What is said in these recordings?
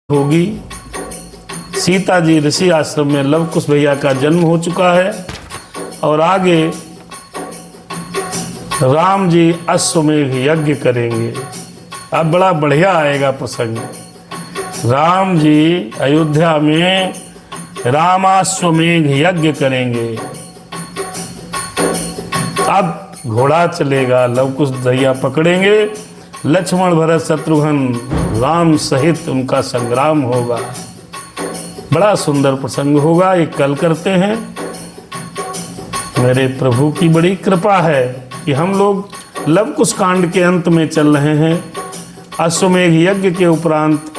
होगी। सीता जी ऋषि आश्रम में लव कुश भैया का जन्म हो चुका है और आगे राम जी अश्वमेघ यज्ञ करेंगे। अब बड़ा बढ़िया आएगा प्रसंग। राम जी अयोध्या में रामाश्वमेघ यज्ञ करेंगे। अब घोड़ा चलेगा, लव कुश भैया पकड़ेंगे, लक्ष्मण भरत शत्रुघ्न राम सहित उनका संग्राम होगा। बड़ा सुंदर प्रसंग होगा। ये कल करते हैं। मेरे प्रभु की बड़ी कृपा है कि हम लोग लव कुश कांड के अंत में चल रहे हैं। अश्वमेघ यज्ञ के उपरांत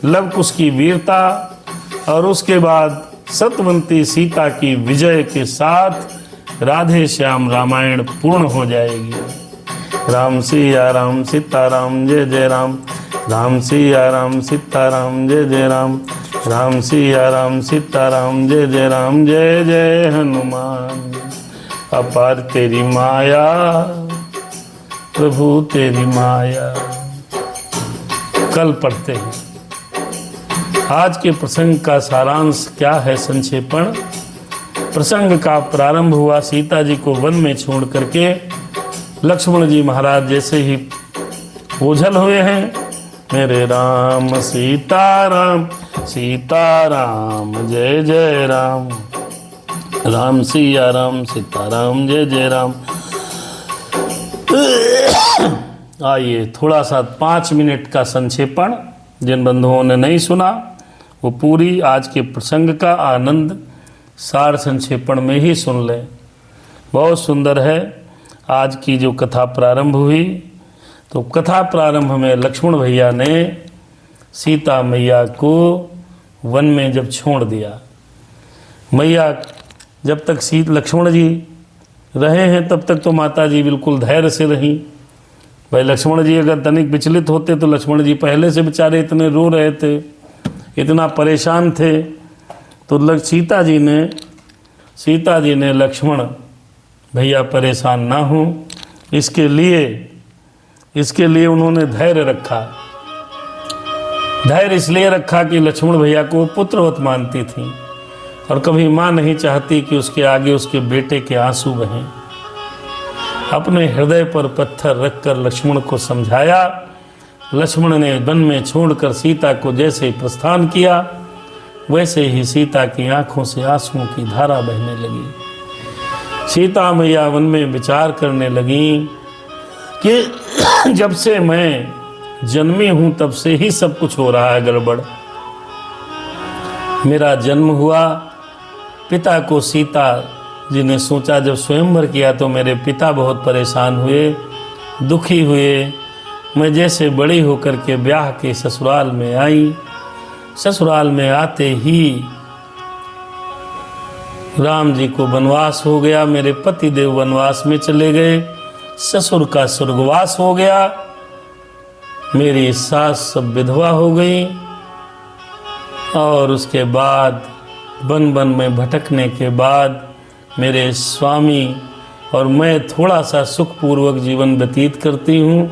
लव कुश की वीरता और उसके बाद सत्यवंती सीता की विजय के साथ राधे श्याम रामायण पूर्ण हो जाएगी। राम सिया राम सीताराम जय जय राम, राम सिया राम सीताराम जय जय राम, राम सिया राम सीताराम जय जय राम, जय जय हनुमान। अपार तेरी माया प्रभु तेरी माया। कल पढ़ते हैं। आज के प्रसंग का सारांश क्या है? संक्षेपण। प्रसंग का प्रारंभ हुआ सीता जी को वन में छोड़ करके। लक्ष्मण जी महाराज जैसे ही ओझल हुए हैं, मेरे राम सीताराम सीताराम जय जय राम, राम सिया राम सीताराम जय जय राम। आइए थोड़ा सा 5 मिनट का संक्षेपण, जिन बंधुओं ने नहीं सुना वो पूरी आज के प्रसंग का आनंद सार संक्षेपण में ही सुन लें। बहुत सुंदर है। आज की जो कथा प्रारंभ हुई, तो कथा प्रारंभ में लक्ष्मण भैया ने सीता मैया को वन में जब छोड़ दिया, मैया जब तक लक्ष्मण जी रहे हैं तब तक तो माता जी बिल्कुल धैर्य से रहीं। भाई लक्ष्मण जी अगर तनिक विचलित होते तो लक्ष्मण जी पहले से बेचारे इतने रो रहे थे, इतना परेशान थे। तो सीता जी ने लक्ष्मण भैया परेशान ना हो, इसके लिए उन्होंने धैर्य रखा। धैर्य इसलिए रखा कि लक्ष्मण भैया को पुत्रवत मानती थी और कभी माँ नहीं चाहती कि उसके आगे उसके बेटे के आंसू बहें। अपने हृदय पर पत्थर रखकर लक्ष्मण को समझाया। लक्ष्मण ने वन में छोड़कर सीता को जैसे प्रस्थान किया, वैसे ही सीता की आंखों से आंसुओं की धारा बहने लगी। सीता मैया वन में विचार करने लगी कि जब से मैं जन्मी हूं तब से ही सब कुछ हो रहा है गड़बड़। मेरा जन्म हुआ, पिता को सीता जी ने सोचा, जब स्वयंवर किया तो मेरे पिता बहुत परेशान हुए, दुखी हुए। मैं जैसे बड़ी होकर के ब्याह के ससुराल में आई, ससुराल में आते ही राम जी को वनवास हो गया, मेरे पति देव वनवास में चले गए, ससुर का स्वर्गवास हो गया, मेरी सास सब विधवा हो गई। और उसके बाद वन वन में भटकने के बाद मेरे स्वामी और मैं थोड़ा सा सुखपूर्वक जीवन व्यतीत करती हूँ,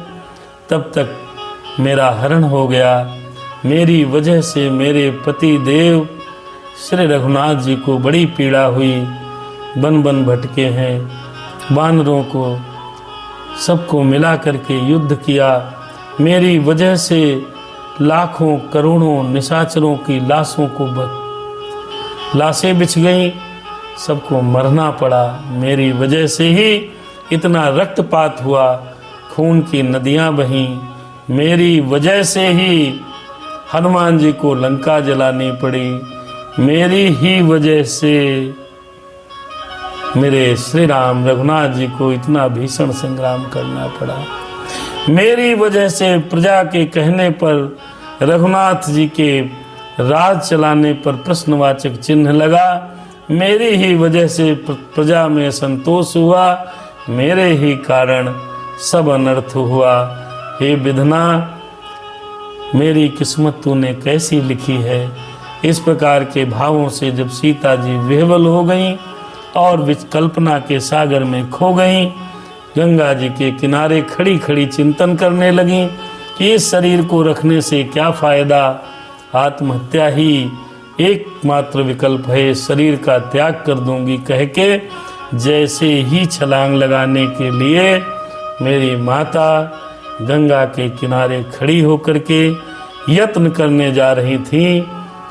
तब तक मेरा हरण हो गया। मेरी वजह से मेरे पति देव श्री रघुनाथ जी को बड़ी पीड़ा हुई, वन वन भटके हैं, वानरों को सबको मिला करके युद्ध किया। मेरी वजह से लाखों करोड़ों निशाचरों की लाशें बिछ गईं, सबको मरना पड़ा। मेरी वजह से ही इतना रक्तपात हुआ, खून की नदियां बहीं। मेरी वजह से ही हनुमान जी को लंका जलानी पड़ी। मेरी ही वजह से मेरे श्री राम रघुनाथ जी को इतना भीषण संग्राम करना पड़ा। मेरी वजह से प्रजा के कहने पर रघुनाथ जी के राज चलाने पर प्रश्नवाचक चिन्ह लगा। मेरी ही वजह से प्रजा में संतोष हुआ, मेरे ही कारण सब अनर्थ हुआ। हे विधना, मेरी किस्मत तूने कैसी लिखी है। इस प्रकार के भावों से जब सीता जी विह्वल हो गईं और विकल्पना के सागर में खो गईं, गंगा जी के किनारे खड़ी खड़ी चिंतन करने लगीं कि इस शरीर को रखने से क्या फ़ायदा, आत्महत्या ही एकमात्र विकल्प है, शरीर का त्याग कर दूंगी कह के जैसे ही छलांग लगाने के लिए मेरी माता गंगा के किनारे खड़ी होकर के यत्न करने जा रही थी,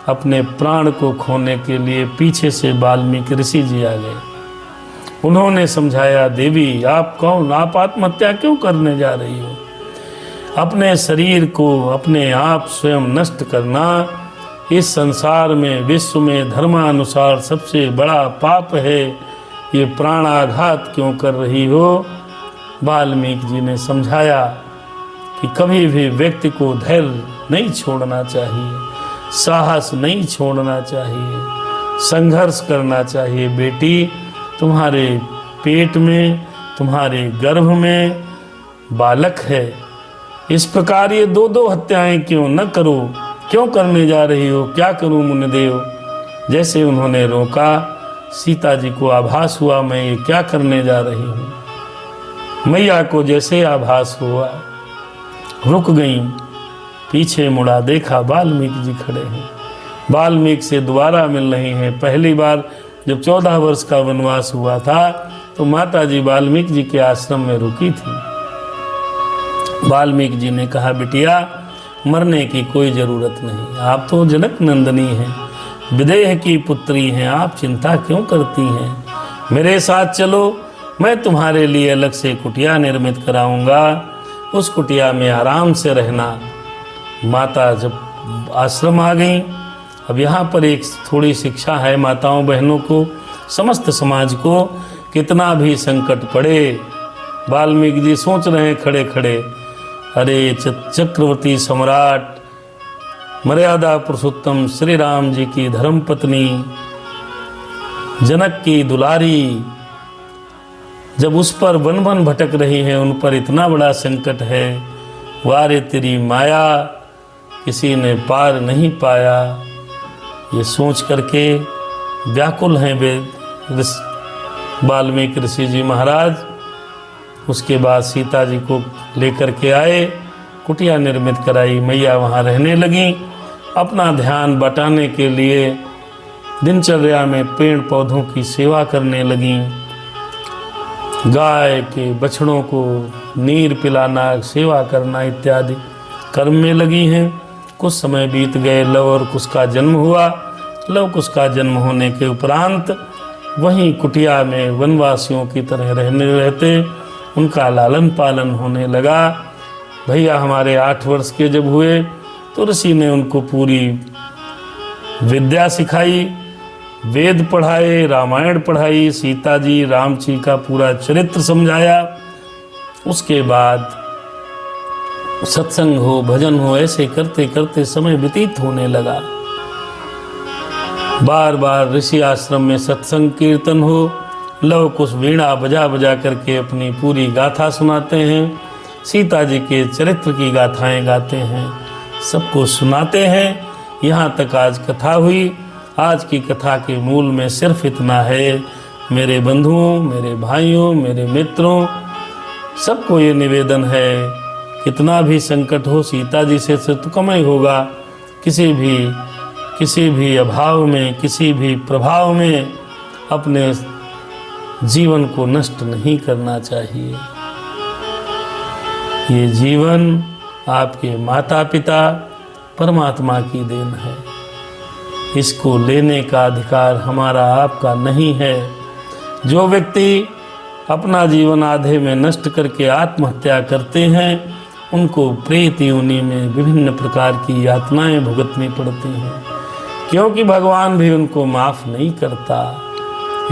अपने प्राण को खोने के लिए पीछे से वाल्मीकि ऋषि जी आ गए। उन्होंने समझाया, देवी आप कौन, आप आत्महत्या क्यों करने जा रही हो? अपने शरीर को अपने आप स्वयं नष्ट करना इस संसार में, विश्व में धर्मानुसार सबसे बड़ा पाप है। ये प्राणाघात क्यों कर रही हो? वाल्मीकि जी ने समझाया कि कभी भी व्यक्ति को धैर्य नहीं छोड़ना चाहिए, साहस नहीं छोड़ना चाहिए, संघर्ष करना चाहिए। बेटी, तुम्हारे पेट में, तुम्हारे गर्भ में बालक है, इस प्रकार ये दो हत्याएं क्यों न करो, क्यों करने जा रही हो? क्या करूं मुनिदेव? जैसे उन्होंने रोका, सीता जी को आभास हुआ मैं ये क्या करने जा रही हूं। मैया को जैसे आभास हुआ रुक गई, पीछे मुड़ा, देखा वाल्मीकि जी खड़े हैं, वाल्मीकि से दोबारा मिल रही हैं। पहली बार जब 14 वर्ष का वनवास हुआ था तो माता जी वाल्मीकि जी के आश्रम में रुकी थी। वाल्मीकि जी ने कहा, बिटिया मरने की कोई ज़रूरत नहीं, आप तो जनक नंदनी हैं, विदेह की पुत्री हैं, आप चिंता क्यों करती हैं? मेरे साथ चलो, मैं तुम्हारे लिए अलग से कुटिया निर्मित कराऊंगा, उस कुटिया में आराम से रहना। माता जब आश्रम आ गई, अब यहाँ पर एक थोड़ी शिक्षा है माताओं बहनों को, समस्त समाज को, कितना भी संकट पड़े। वाल्मीकि जी सोच रहे हैं खड़े खड़े, अरे चक्रवर्ती सम्राट मर्यादा पुरुषोत्तम श्री राम जी की धर्मपत्नी जनक की दुलारी, जब उस पर वन वन भटक रही है, उन पर इतना बड़ा संकट है, वारे तेरी माया किसी ने पार नहीं पाया। ये सोच करके व्याकुल हैं वाल्मीकि ऋषि जी महाराज। उसके बाद सीता जी को लेकर के आए, कुटिया निर्मित कराई, मैया वहाँ रहने लगी। अपना ध्यान बटाने के लिए दिनचर्या में पेड़ पौधों की सेवा करने लगी, गाय के बछड़ों को नीर पिलाना, सेवा करना इत्यादि कर्म में लगी हैं। कुछ समय बीत गए, लव और कुश का जन्म हुआ। लव कुश का जन्म होने के उपरांत वहीं कुटिया में वनवासियों की तरह रहते उनका लालन पालन होने लगा। भैया हमारे 8 वर्ष के जब हुए तो ऋषि ने उनको पूरी विद्या सिखाई, वेद पढ़ाए, रामायण पढ़ाई, सीता जी राम जी का पूरा चरित्र समझाया। उसके बाद सत्संग हो, भजन हो, ऐसे करते करते समय व्यतीत होने लगा। बार बार ऋषि आश्रम में सत्संग कीर्तन हो, लव कुश वीणा बजा बजा करके अपनी पूरी गाथा सुनाते हैं, सीता जी के चरित्र की गाथाएं गाते हैं, सबको सुनाते हैं। यहाँ तक आज कथा हुई। आज की कथा के मूल में सिर्फ इतना है, मेरे बंधुओं, मेरे भाइयों, मेरे मित्रों, सबको ये निवेदन है, कितना भी संकट हो सीता जी से तो कम ही होगा। किसी भी अभाव में, किसी भी प्रभाव में अपने जीवन को नष्ट नहीं करना चाहिए। ये जीवन आपके माता पिता परमात्मा की देन है, इसको लेने का अधिकार हमारा आपका नहीं है। जो व्यक्ति अपना जीवन आधे में नष्ट करके आत्महत्या करते हैं, उनको प्रेत योनि में विभिन्न प्रकार की यातनाएं भुगतनी पड़ती हैं, क्योंकि भगवान भी उनको माफ़ नहीं करता।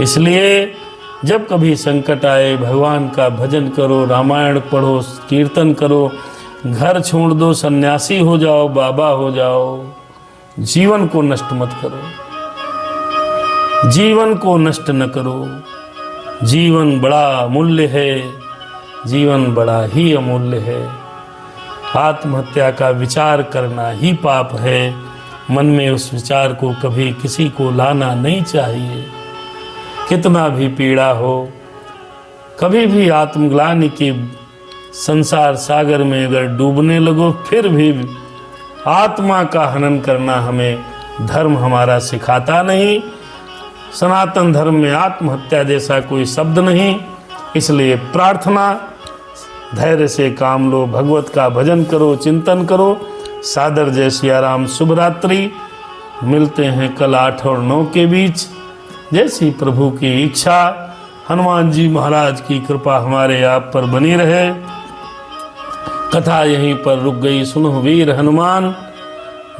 इसलिए जब कभी संकट आए, भगवान का भजन करो, रामायण पढ़ो, कीर्तन करो, घर छोड़ दो, सन्यासी हो जाओ, बाबा हो जाओ, जीवन को नष्ट मत करो, जीवन को नष्ट न करो। जीवन बड़ा अमूल्य है, जीवन बड़ा ही अमूल्य है। आत्महत्या का विचार करना ही पाप है। मन में उस विचार को कभी किसी को लाना नहीं चाहिए। कितना भी पीड़ा हो, कभी भी आत्मग्लानि के संसार सागर में अगर डूबने लगो, फिर भी आत्मा का हनन करना हमें धर्म हमारा सिखाता नहीं। सनातन धर्म में आत्महत्या जैसा कोई शब्द नहीं। इसलिए प्रार्थना, धैर्य से काम लो, भगवत का भजन करो, चिंतन करो। सादर जय सिया राम। शुभ रात्रि। मिलते हैं कल 8 और 9 के बीच। जैसी प्रभु की इच्छा। हनुमान जी महाराज की कृपा हमारे आप पर बनी रहे। कथा यहीं पर रुक गई। सुनो वीर हनुमान,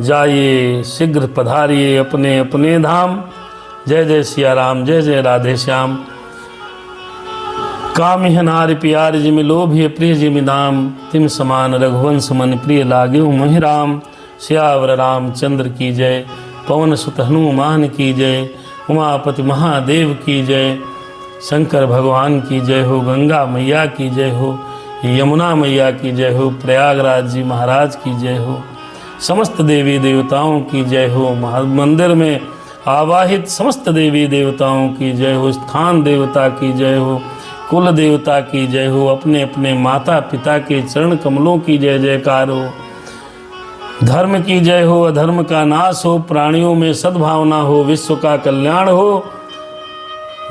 जाइए शीघ्र पधारिए अपने अपने धाम। जय जय सिया राम, जय जय राधे श्याम। कामिह नारि प्यारि जिमि लोभिय प्रिय जिमि दाम। तिम समान रघुवंश मन प्रिय लाग्यो मोहि राम। सियावर रामचंद्र की जय। पवन सुत हनुमान की जय। उमापति महादेव की जय। शंकर भगवान की जय हो। गंगा मैया की जय हो। यमुना मैया की जय हो। प्रयागराज जी महाराज की जय हो। समस्त देवी देवताओं की जय हो। मंदिर में आवाहित समस्त देवी देवताओं की जय हो। स्थान देवता की जय हो। कुल देवता की जय हो। अपने अपने माता पिता के चरण कमलों की जय जयकार हो। धर्म की जय हो। अधर्म का नाश हो। प्राणियों में सद्भावना हो। विश्व का कल्याण हो।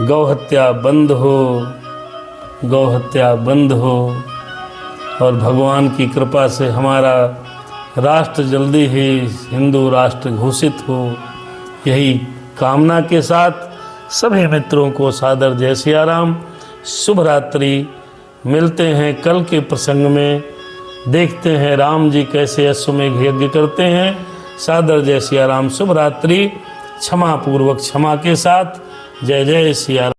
गौ हत्या बंद हो। गौ हत्या बंद हो। और भगवान की कृपा से हमारा राष्ट्र जल्दी ही हिंदू राष्ट्र घोषित हो। यही कामना के साथ सभी मित्रों को सादर जय सिया राम। शुभ रात्रि। मिलते हैं कल के प्रसंग में। देखते हैं राम जी कैसे अश्वमेघ यज्ञ करते हैं। सादर जय सिया राम। शुभ रात्रि। क्षमा पूर्वक, क्षमा के साथ। जय जय सिया राम।